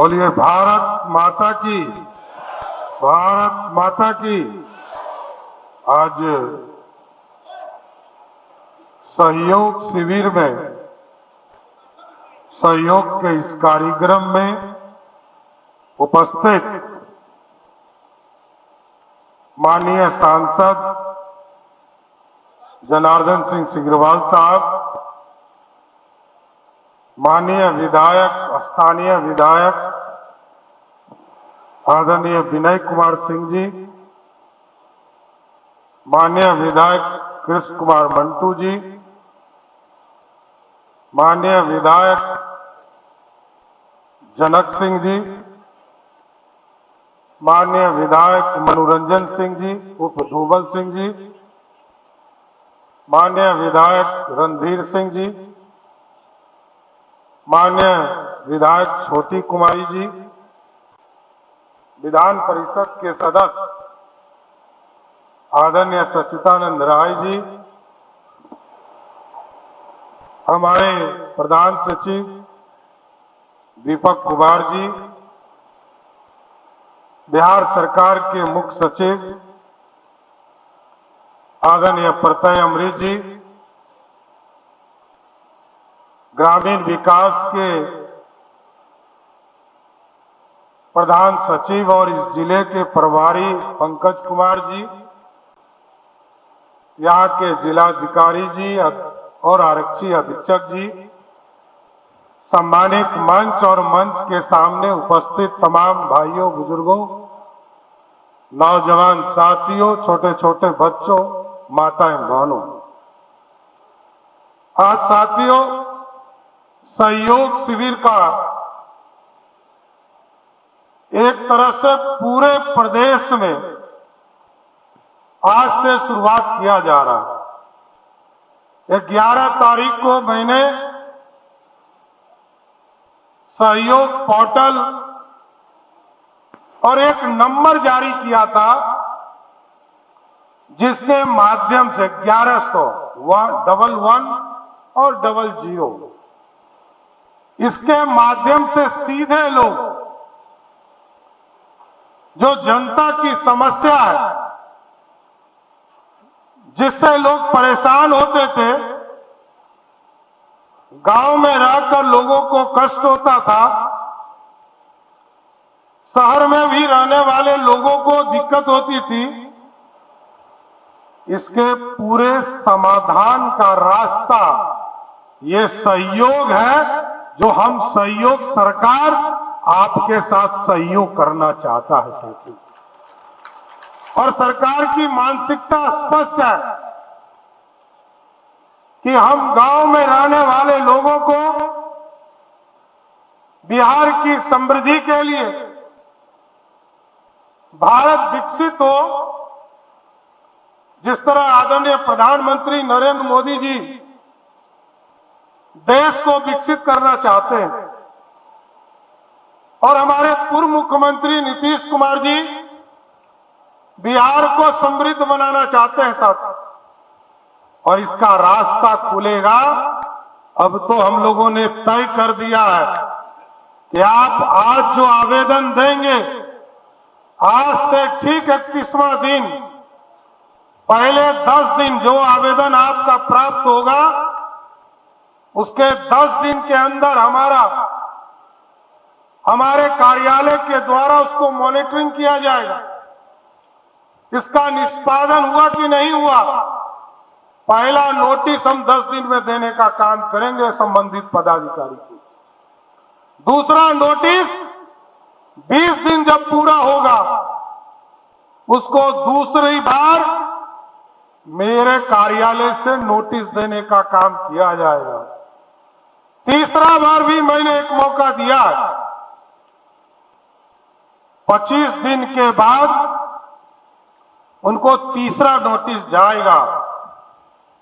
बोलिए भारत माता की, भारत माता की। आज सहयोग शिविर में, सहयोग के इस कार्यक्रम में उपस्थित माननीय सांसद जनार्दन सिंह सिग्रीवाल साहब, माननीय विधायक, स्थानीय विधायक आदरणीय विनय कुमार सिंह जी, माननीय विधायक कृष्ण कुमार मंटू जी, माननीय विधायक जनक सिंह जी, माननीय विधायक मनोरंजन सिंह जी उर्फ धूबल सिंह जी, माननीय विधायक रणधीर सिंह जी, माननीय विधायक छोटी कुमारी जी, विधान परिषद के सदस्य आदरणीय सच्चिदानंद राय जी, हमारे प्रधान सचिव दीपक कुमार जी, बिहार सरकार के मुख्य सचिव आदरणीय प्रत्यय अमृत जी, ग्रामीण विकास के प्रधान सचिव और इस जिले के प्रभारी पंकज कुमार जी, यहाँ के जिलाधिकारी जी और आरक्षी अधीक्षक जी, सम्मानित मंच और मंच के सामने उपस्थित तमाम भाइयों बुजुर्गों, नौजवान साथियों, छोटे छोटे बच्चों, माताएं बहनों, आज साथियों सहयोग शिविर का एक तरह से पूरे प्रदेश में आज से शुरुआत किया जा रहा है। 11 तारीख को मैंने सहयोग पोर्टल और एक नंबर जारी किया था, जिसके माध्यम से 1100 11 और 00 इसके माध्यम से सीधे लोग जो जनता की समस्या है, जिससे लोग परेशान होते थे, गांव में रहकर लोगों को कष्ट होता था, शहर में भी रहने वाले लोगों को दिक्कत होती थी, इसके पूरे समाधान का रास्ता ये सहयोग है, जो हम सहयोग सरकार आपके साथ सहयोग करना चाहता है साथियों। और सरकार की मानसिकता स्पष्ट है कि हम गांव में रहने वाले लोगों को बिहार की समृद्धि के लिए, भारत विकसित हो, जिस तरह आदरणीय प्रधानमंत्री नरेंद्र मोदी जी देश को विकसित करना चाहते हैं और हमारे पूर्व मुख्यमंत्री नीतीश कुमार जी बिहार को समृद्ध बनाना चाहते हैं साथियों, और इसका रास्ता खुलेगा। अब तो हम लोगों ने तय कर दिया है कि आप आज जो आवेदन देंगे, आज से ठीक 31वां दिन, पहले 10 दिन जो आवेदन आपका प्राप्त होगा, उसके 10 दिन के अंदर हमारे कार्यालय के द्वारा उसको मॉनिटरिंग किया जाएगा। इसका निष्पादन हुआ कि नहीं हुआ, पहला नोटिस हम 10 दिन में देने का काम करेंगे संबंधित पदाधिकारी को। दूसरा नोटिस 20 दिन जब पूरा होगा, उसको दूसरी बार मेरे कार्यालय से नोटिस देने का काम किया जाएगा। तीसरा बार भी मैंने एक मौका दिया, 25 दिन के बाद उनको तीसरा नोटिस जाएगा,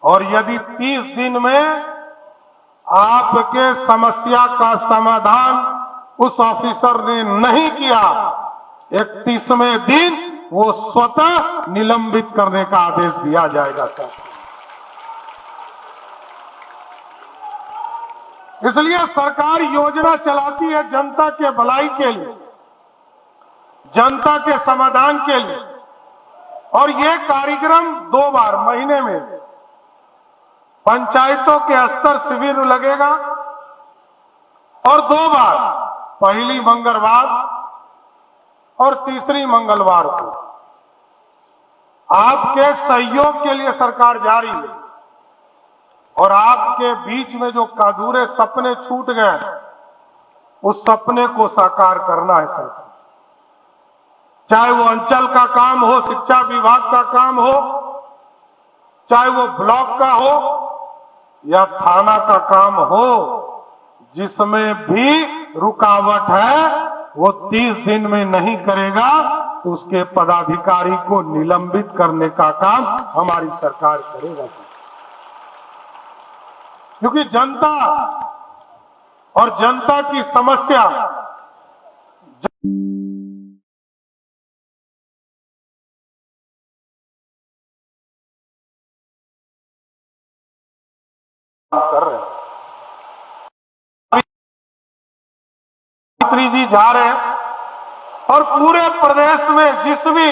और यदि 30 दिन में आपके समस्या का समाधान उस ऑफिसर ने नहीं किया, 31वें दिन वो स्वतः निलंबित करने का आदेश दिया जाएगा। इसलिए सरकार योजना चलाती है जनता के भलाई के लिए, जनता के समाधान के लिए। और ये कार्यक्रम 2 बार महीने में पंचायतों के स्तर शिविर लगेगा और 2 बार, पहली मंगलवार और तीसरी मंगलवार को आपके सहयोग के लिए सरकार जारी है। और आपके बीच में जो अधूरे सपने छूट गए, उस सपने को साकार करना है सरकार। चाहे वो अंचल का काम हो, शिक्षा विभाग का काम हो, चाहे वो ब्लॉक का हो या थाना का काम हो, जिसमें भी रुकावट है वो 30 दिन में नहीं करेगा तो उसके पदाधिकारी को निलंबित करने का काम हमारी सरकार करेगा। क्योंकि जनता और जनता की समस्या कर रहे हैं। मंत्री जी जा रहे हैं और पूरे प्रदेश में जिस भी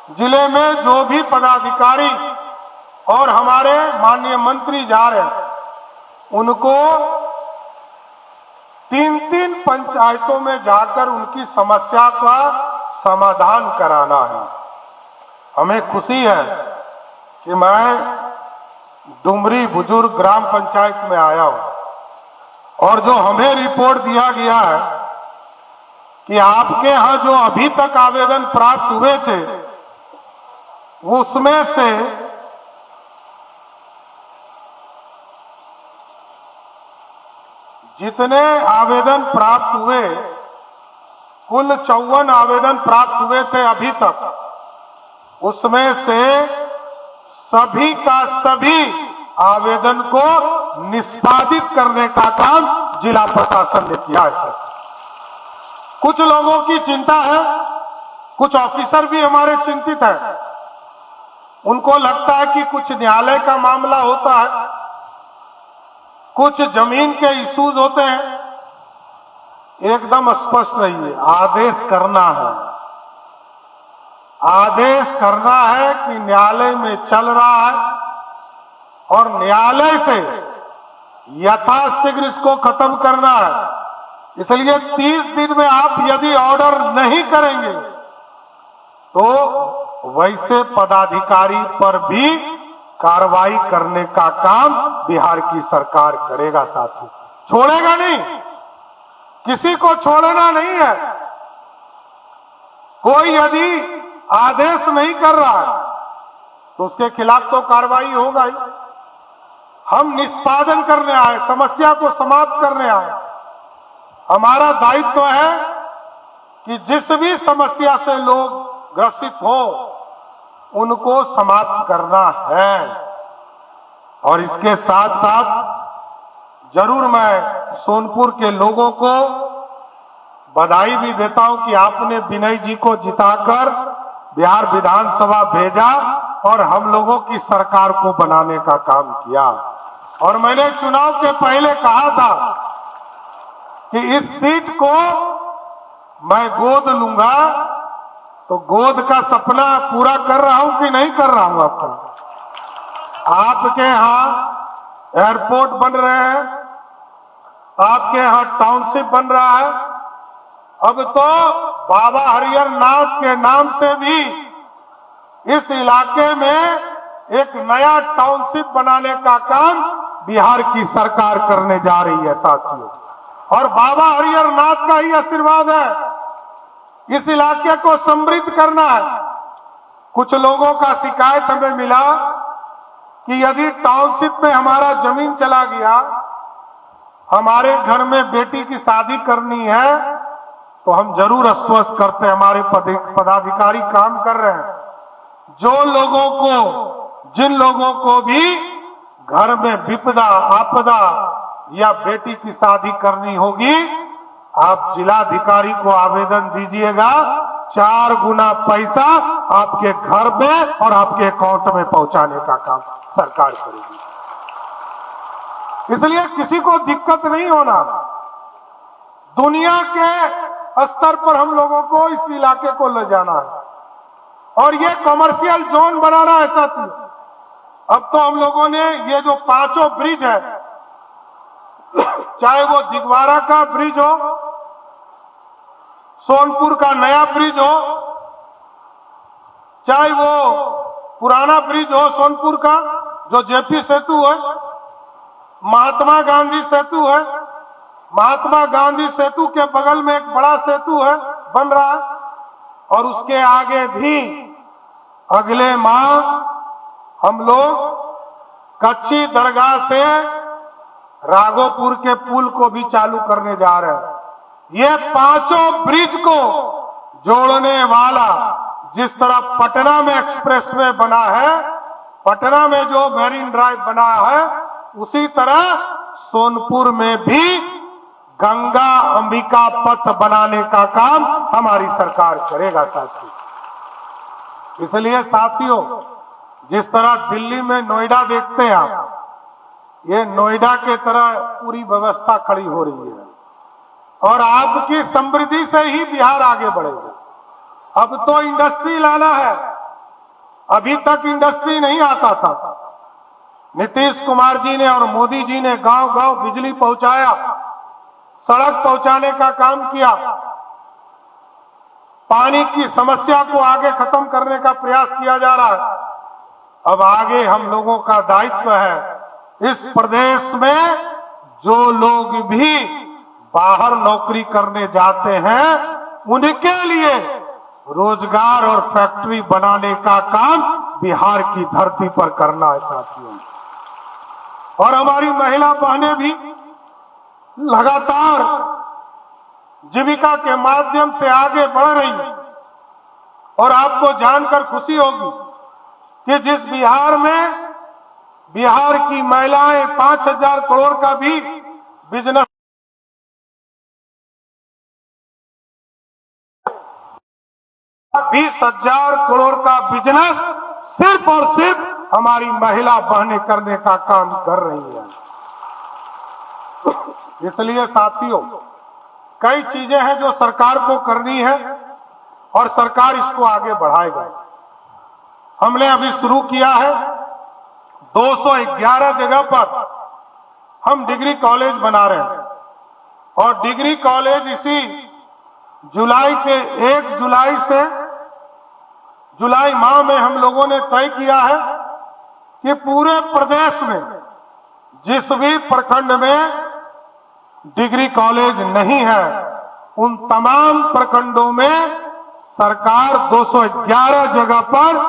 जिले में जो भी पदाधिकारी और हमारे माननीय मंत्री जा रहे हैं, उनको 3-3 पंचायतों में जाकर उनकी समस्या का समाधान कराना है। हमें खुशी है कि मैं डुमरी बुजुर्ग ग्राम पंचायत में आया हूं और जो हमें रिपोर्ट दिया गया है कि आपके यहां जो अभी तक आवेदन प्राप्त हुए थे, उसमें से जितने आवेदन प्राप्त हुए, कुल 54 आवेदन प्राप्त हुए थे अभी तक, उसमें से सभी का सभी आवेदन को निष्पादित करने का काम जिला प्रशासन ने किया है सर। कुछ लोगों की चिंता है, कुछ ऑफिसर भी हमारे चिंतित हैं। उनको लगता है कि कुछ न्यायालय का मामला होता है, कुछ जमीन के इश्यूज होते हैं। एकदम स्पष्ट रहिए, आदेश करना है, आदेश करना है कि न्यायालय में चल रहा है और न्यायालय से यथाशीघ्र इसको खत्म करना है। इसलिए 30 दिन में आप यदि ऑर्डर नहीं करेंगे तो वैसे पदाधिकारी पर भी कार्रवाई करने का काम बिहार की सरकार करेगा साथियों। छोड़ेगा नहीं, किसी को छोड़ना नहीं है। कोई यदि आदेश नहीं कर रहा है तो उसके खिलाफ तो कार्रवाई होगा ही। हम निष्पादन करने आए, समस्या को समाप्त करने आए। हमारा दायित्व है कि जिस भी समस्या से लोग ग्रसित हो उनको समाप्त करना है। और इसके साथ साथ जरूर मैं सोनपुर के लोगों को बधाई भी देता हूं कि आपने विनय जी को जिताकर बिहार विधानसभा भेजा और हम लोगों की सरकार को बनाने का काम किया। और मैंने चुनाव के पहले कहा था कि इस सीट को मैं गोद लूंगा, तो गोद का सपना पूरा कर रहा हूं कि नहीं कर रहा हूं आपका? आपके यहां एयरपोर्ट बन रहे हैं, आपके यहां टाउनशिप बन रहा है। अब तो बाबा हरिहर नाथ के नाम से भी इस इलाके में एक नया टाउनशिप बनाने का काम बिहार की सरकार करने जा रही है साथियों। और बाबा हरिहर नाथ का ही आशीर्वाद है, इस इलाके को समृद्ध करना है। कुछ लोगों का शिकायत हमें मिला कि यदि टाउनशिप में हमारा जमीन चला गया, हमारे घर में बेटी की शादी करनी है, तो हम जरूर आश्वस्त करते हैं, हमारे पदाधिकारी काम कर रहे हैं। जिन लोगों को भी घर में विपदा आपदा या बेटी की शादी करनी होगी, आप जिलाधिकारी को आवेदन दीजिएगा, 4 गुना पैसा आपके घर में और आपके अकाउंट में पहुंचाने का काम सरकार करेगी। इसलिए किसी को दिक्कत नहीं होना। दुनिया के स्तर पर हम लोगों को इस इलाके को ले जाना है और ये कमर्शियल जोन बनाना है साथियों। अब तो हम लोगों ने ये जो 5 ब्रिज है, चाहे वो दिगवारा का ब्रिज हो, सोनपुर का नया ब्रिज हो, चाहे वो पुराना ब्रिज हो सोनपुर का जो जेपी सेतु है, महात्मा गांधी सेतु है, महात्मा गांधी सेतु के बगल में एक बड़ा सेतु है बन रहा है, और उसके आगे भी अगले माह हम लोग कच्ची दरगाह से राघोपुर के पुल को भी चालू करने जा रहे हैं। ये 5 ब्रिज को जोड़ने वाला, जिस तरह पटना में एक्सप्रेसवे बना है, पटना में जो मेरीन ड्राइव बना है, उसी तरह सोनपुर में भी गंगा अंबिका पथ बनाने का काम हमारी सरकार करेगा साथियों। इसलिए साथियों, जिस तरह दिल्ली में नोएडा देखते हैं आप, ये नोएडा के तरह पूरी व्यवस्था खड़ी हो रही है और आपकी समृद्धि से ही बिहार आगे बढ़ेगा। अब तो इंडस्ट्री लाना है, अभी तक इंडस्ट्री नहीं आता था। नीतीश कुमार जी ने और मोदी जी ने गांव गांव बिजली पहुंचाया, सड़क पहुंचाने का काम किया, पानी की समस्या को आगे खत्म करने का प्रयास किया जा रहा है। अब आगे हम लोगों का दायित्व है, इस प्रदेश में जो लोग भी बाहर नौकरी करने जाते हैं, उनके लिए रोजगार और फैक्ट्री बनाने का काम बिहार की धरती पर करना है साथियों। और हमारी महिला बहनें भी लगातार जीविका के माध्यम से आगे बढ़ रही है। और आपको जानकर खुशी होगी कि जिस बिहार में बिहार की महिलाएं 5,000 करोड़ का भी बिजनेस, 20,000 करोड़ का बिजनेस सिर्फ और सिर्फ हमारी महिला बहनें करने का काम कर रही है। इसलिए साथियों, कई चीजें हैं जो सरकार को करनी है और सरकार इसको आगे बढ़ाएगा। हमने अभी शुरू किया है, 211 जगह पर हम डिग्री कॉलेज बना रहे हैं और डिग्री कॉलेज इसी जुलाई के 1 जुलाई से जुलाई माह में हम लोगों ने तय किया है कि पूरे प्रदेश में जिस भी प्रखंड में डिग्री कॉलेज नहीं है, उन तमाम प्रखंडों में सरकार 211 जगह पर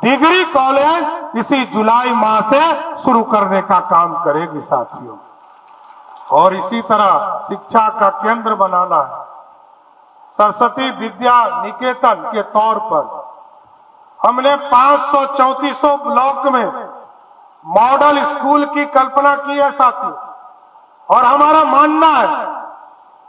डिग्री कॉलेज इसी जुलाई माह से शुरू करने का काम करेगी साथियों। और इसी तरह शिक्षा का केंद्र बनाना है। सरस्वती विद्या निकेतन के तौर पर हमने 534 ब्लॉक में मॉडल स्कूल की कल्पना की है साथियों। और हमारा मानना है,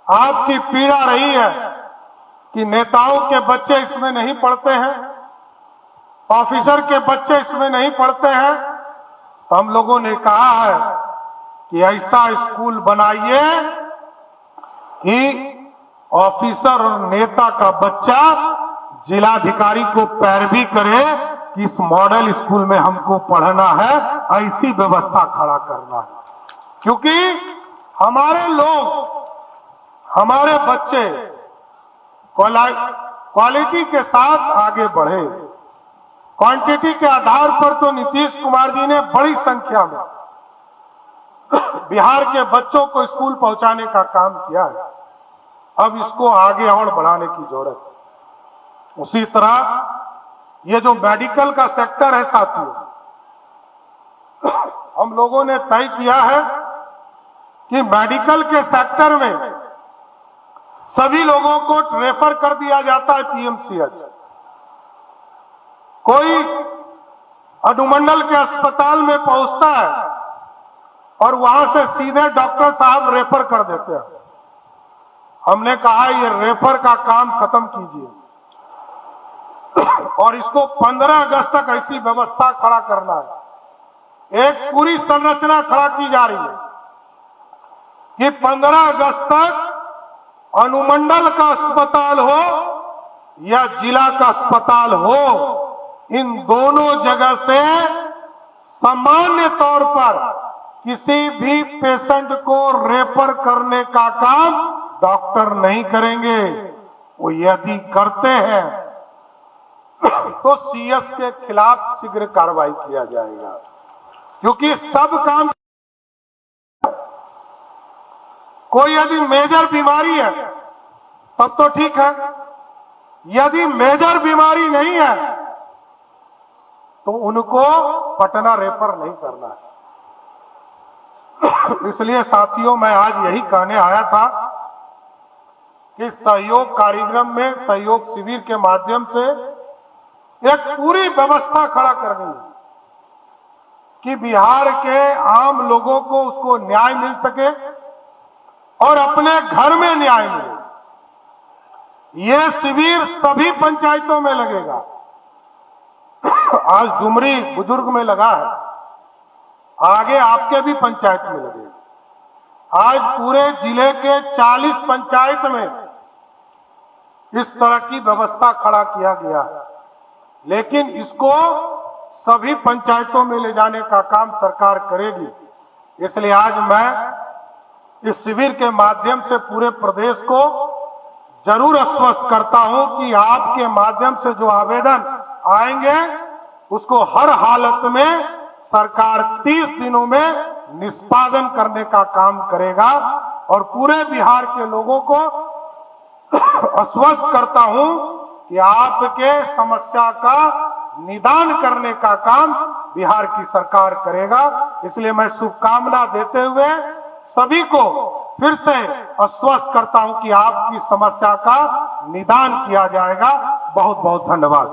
आपकी पीड़ा रही है कि नेताओं के बच्चे इसमें नहीं पढ़ते हैं, ऑफिसर के बच्चे इसमें नहीं पढ़ते हैं, तो हम लोगों ने कहा है कि ऐसा स्कूल बनाइए कि ऑफिसर और नेता का बच्चा जिलाधिकारी को पैरवी करे कि इस मॉडल स्कूल में हमको पढ़ना है, ऐसी व्यवस्था खड़ा करना है। क्योंकि हमारे लोग, हमारे बच्चे क्वालिटी के साथ आगे बढ़े। क्वांटिटी के आधार पर तो नीतीश कुमार जी ने बड़ी संख्या में बिहार के बच्चों को स्कूल पहुंचाने का काम किया है। अब इसको आगे और बढ़ाने की जरूरत है। उसी तरह ये जो मेडिकल का सेक्टर है साथियों, हम लोगों ने तय किया है कि मेडिकल के सेक्टर में सभी लोगों को रेफर कर दिया जाता है पीएमसीएच। कोई अनुमंडल के अस्पताल में पहुंचता है और वहां से सीधे डॉक्टर साहब रेफर कर देते हैं। हमने कहा ये रेफर का काम खत्म कीजिए और इसको 15 अगस्त तक ऐसी व्यवस्था खड़ा करना है। एक पूरी संरचना खड़ा की जा रही है कि 15 अगस्त तक अनुमंडल का अस्पताल हो या जिला का अस्पताल हो, इन दोनों जगह से सामान्य तौर पर किसी भी पेशेंट को रेफर करने का काम डॉक्टर नहीं करेंगे। वो यदि करते हैं तो सीएस के खिलाफ शीघ्र कार्रवाई किया जाएगा, क्योंकि सब काम, कोई यदि मेजर बीमारी है तब तो ठीक है, यदि मेजर बीमारी नहीं है तो उनको पटना रेफर नहीं करना है। इसलिए साथियों, मैं आज यही कहने आया था कि सहयोग कार्यक्रम में, सहयोग शिविर के माध्यम से एक पूरी व्यवस्था खड़ा करनी है कि बिहार के आम लोगों को उसको न्याय मिल सके और अपने घर में न्याय मिले। ये शिविर सभी पंचायतों में लगेगा। आज डुमरी बुजुर्ग में लगा है, आगे आपके भी पंचायत में लगेगा। आज पूरे जिले के 40 पंचायत में इस तरह की व्यवस्था खड़ा किया गया है, लेकिन इसको सभी पंचायतों में ले जाने का काम सरकार करेगी। इसलिए आज मैं इस शिविर के माध्यम से पूरे प्रदेश को जरूर आश्वस्त करता हूं कि आपके माध्यम से जो आवेदन आएंगे उसको हर हालत में सरकार 30 दिनों में निष्पादन करने का काम करेगा और पूरे बिहार के लोगों को आश्वस्त करता हूं कि आपके समस्या का निदान करने का काम बिहार की सरकार करेगा। इसलिए मैं शुभकामना देते हुए सभी को फिर से आश्वस्त करता हूं कि आपकी समस्या का निदान किया जाएगा। बहुत बहुत धन्यवाद।